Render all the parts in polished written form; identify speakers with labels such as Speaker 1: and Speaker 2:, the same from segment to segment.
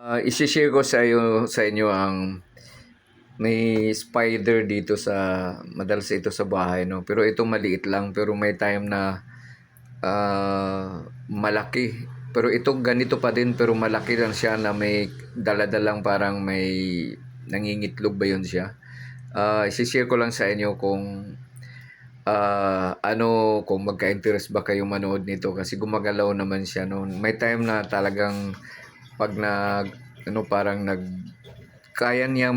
Speaker 1: Isi-share ko sa inyo ang may spider dito sa madalas ito sa bahay, no. Pero ito maliit lang, pero may time na malaki. Pero itong ganito pa din, pero malaki lang siya na may daladalang parang may nangingitlog ba yun siya. Isi-share ko lang sa inyo kung kung magka-interest ba kayo manood nito kasi gumagalaw naman siya noon. May time na talagang pag parang kaya niya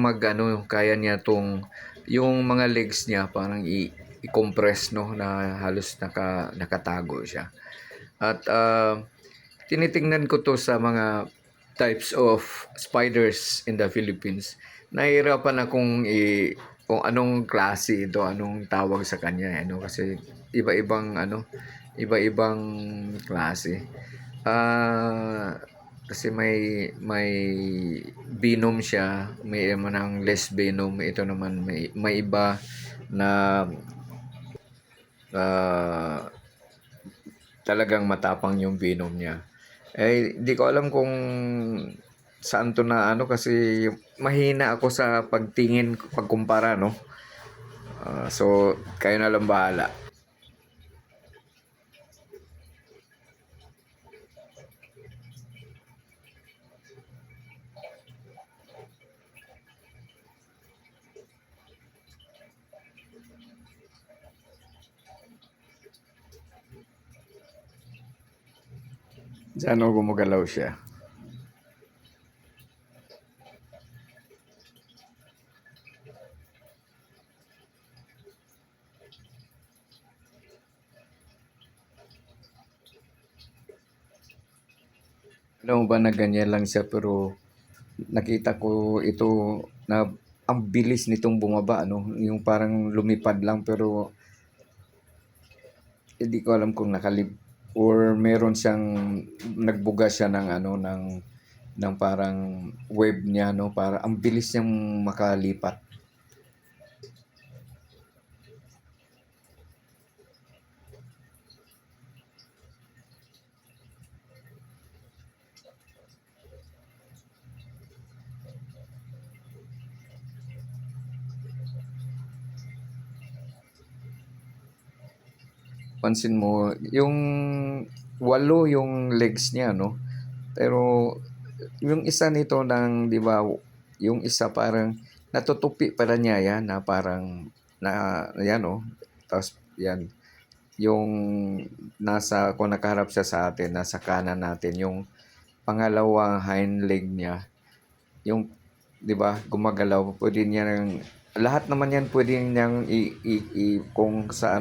Speaker 1: tong yung mga legs niya parang i-compress, no, na halos nakatago siya. At tinitingnan ko to sa mga types of spiders in the Philippines. Nahihirapan akong kung anong klase ito, anong tawag sa kanya, kasi iba-ibang iba-ibang klase. Kasi may venom siya, may ng less venom, ito naman may iba na ah, talagang matapang yung venom niya. Di ko alam kung saan to na kasi mahina ako sa pagtingin, pagkumpara, no? So, kayo na lang bahala. Diyan gumagalaw siya. Alam mo ba na ganyan lang siya, pero nakita ko ito na ang bilis nitong bumaba, no? Yung parang lumipad lang, pero hindi ko alam kung or meron siyang nagbuga siya ng ng parang web niya, no? Para ang bilis niyang makalipat. Pansin mo, yung walo yung legs niya, no? Pero yung isa nito ng, 'di ba, yung isa parang natutupi pala niya yan na parang na yan, oh. Tapos yan, yung kung nakaharap siya sa atin, nasa kanan natin, yung pangalawang hind leg niya, yung, 'di ba, gumagalaw. Pwede niya lahat naman yan pwede niyang kung sa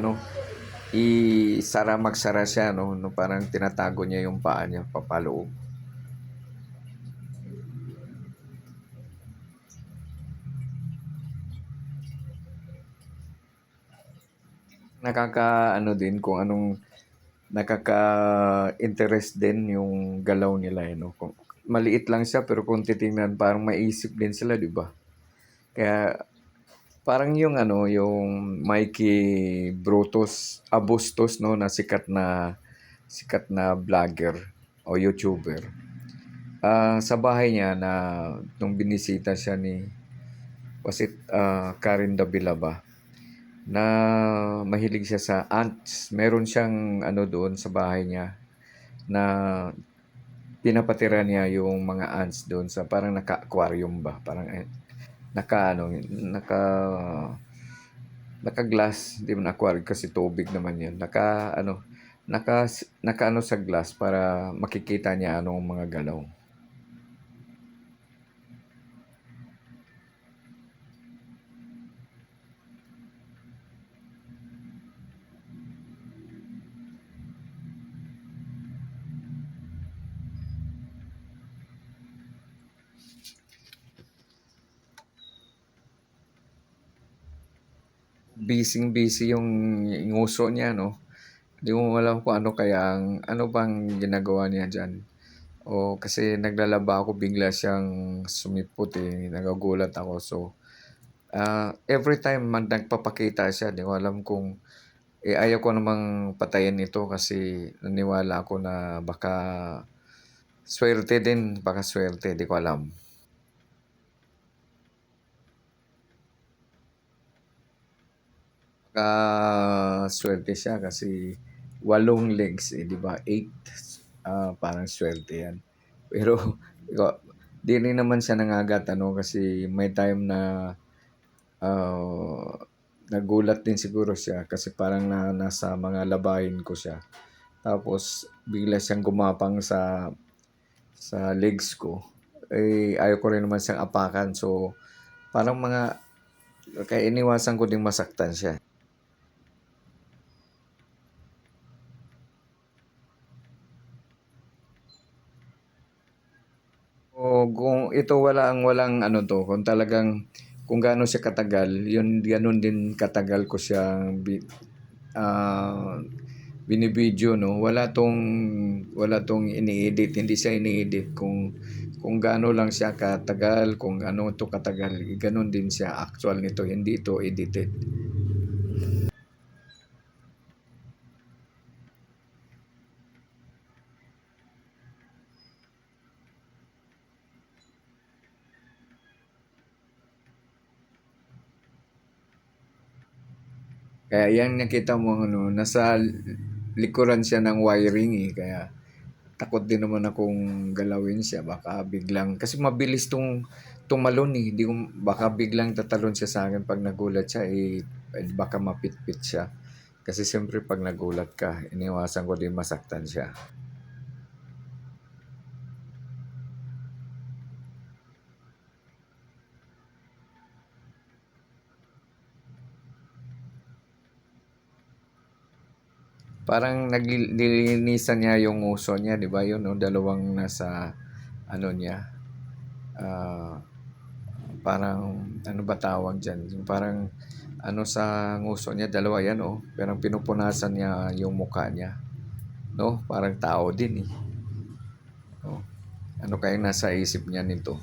Speaker 1: magsara siya, no, parang tinatago niya yung paa niya papaloob. Din kung anong nakaka-interest din yung galaw nila, no. Kung maliit lang siya, pero kung titingnan parang maisip din sila, 'di ba? Kaya parang yung yung Mikey Bustos, no, na sikat na vlogger o YouTuber. Sa bahay niya na nung binisita siya ni Karen Davila ba, na mahilig siya sa ants. Meron siyang doon sa bahay niya na pinapatira niya yung mga ants doon sa parang naka-aquarium ba, parang naka naka naka-glass, di man aquarium kasi tubig naman yun. Naka sa glass para makikita niya anong mga galaw. Busy yung nguso niya, no? Di mo alam kung ano bang ginagawa niya dyan. O kasi naglalaba ako, bigla siyang sumipot, nagagulat ako. So, every time nagpapakita siya, di ko alam kung ayaw ko namang patayin ito kasi naniwala ako na baka Swerte din, baka swerte, di ko alam. Swerte siya kasi 8 legs, eh, di ba? Eight, parang swerte yan. Pero di rin naman siya nangagat, ano, kasi may time na ah, nagulat din siguro siya kasi parang nasa mga labahin ko siya. Tapos bigla siyang gumapang sa legs ko. Eh, ayaw ko rin naman siyang apakan. So, parang kaya iniwasan ko ding masaktan siya. O kung ito walang ano 'to, kung talagang kung gaano siya katagal, yun gano'n din katagal ko siyang ah, binibidyo 'no. Wala 'tong ini-edit, hindi siya ini-edit. Kung gaano lang siya katagal, kung ano 'to katagal, gano'n din siya actual nito, hindi ito edited. Kaya 'yan nakita mo ano, nasa likuran siya ng wiring, eh, kaya takot din naman akong galawin siya baka biglang kasi mabilis 'tong tumalon, eh, hindi ko baka biglang tatalon siya sa'kin 'pag nagulat siya, baka mapitpit siya. Kasi siyempre 'pag nagulat ka iniwasan ko din masaktan siya. Parang nilinisan niya yung uso niya, 'di ba, yun, oh, dalawang nasa ano niya, ah, parang ano ba tawag diyan, yung parang ano sa nguso niya, dalawa 'yan, oh, parang pinupunasan niya yung mukha niya, 'no? Parang tao din, eh, oh. Ano kayang nasa isip niya nito?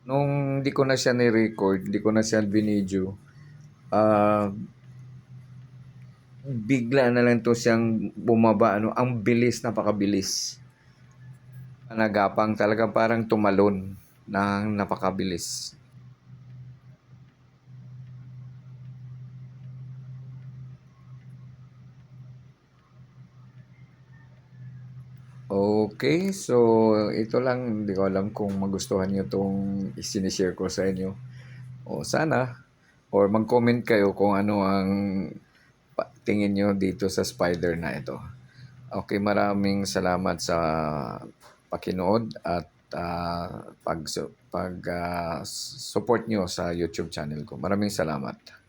Speaker 1: Nung hindi ko na siya ni-record, hindi ko na siya binidyo, ah, bigla na lang 'to siyang bumaba, ano, ang bilis, napakabilis. Nagapang talaga parang tumalon ng napakabilis. Okay, so ito lang, hindi ko alam kung magustuhan niyo 'tong isinishare ko sa inyo. O sana or mag-comment kayo kung ano ang tingin niyo dito sa spider na ito. Okay, maraming salamat sa pakinood at support niyo sa YouTube channel ko. Maraming salamat.